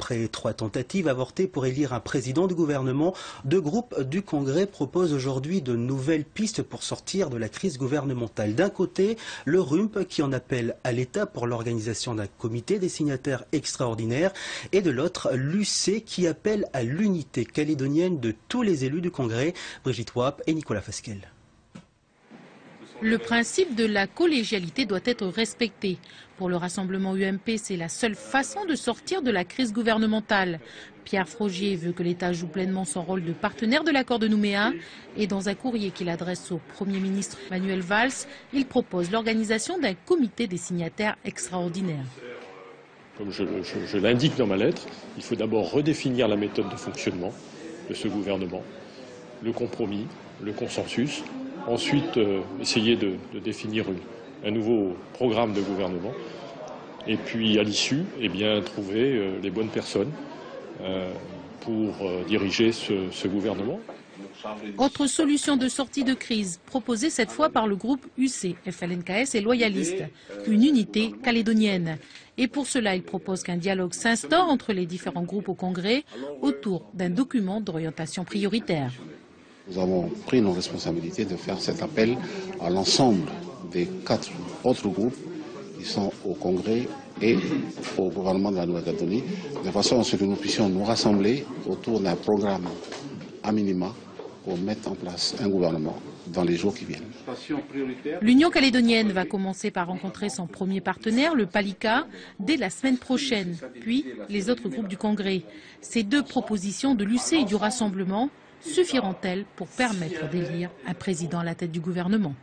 Après 3 tentatives avortées pour élire un président du gouvernement, 2 groupes du Congrès proposent aujourd'hui de nouvelles pistes pour sortir de la crise gouvernementale. D'un côté, le RUMP qui en appelle à l'État pour l'organisation d'un comité des signataires extraordinaires et de l'autre, l'UC qui appelle à l'unité calédonienne de tous les élus du Congrès. Brigitte Wap et Nicolas Fasquel. Le principe de la collégialité doit être respecté. Pour le rassemblement UMP, c'est la seule façon de sortir de la crise gouvernementale. Pierre Frogier veut que l'État joue pleinement son rôle de partenaire de l'accord de Nouméa. Et dans un courrier qu'il adresse au Premier ministre Manuel Valls, il propose l'organisation d'un comité des signataires extraordinaires. Comme je l'indique dans ma lettre, il faut d'abord redéfinir la méthode de fonctionnement de ce gouvernement, le compromis, le consensus. Ensuite, essayer de définir un nouveau programme de gouvernement. Et puis, à l'issue, trouver les bonnes personnes pour diriger ce gouvernement. Autre solution de sortie de crise, proposée cette fois par le groupe UC, FLNKS et Loyalistes, une unité calédonienne. Et pour cela, il propose qu'un dialogue s'instaure entre les différents groupes au Congrès autour d'un document d'orientation prioritaire. Nous avons pris nos responsabilités de faire cet appel à l'ensemble des 4 autres groupes qui sont au Congrès et au gouvernement de la Nouvelle-Calédonie, de façon à ce que nous puissions nous rassembler autour d'un programme à minima pour mettre en place un gouvernement dans les jours qui viennent. L'Union calédonienne va commencer par rencontrer son premier partenaire, le Palika, dès la semaine prochaine, puis les autres groupes du Congrès. Ces 2 propositions de l'UC et du Rassemblement suffiront-elles pour permettre d'élire un président à la tête du gouvernement ?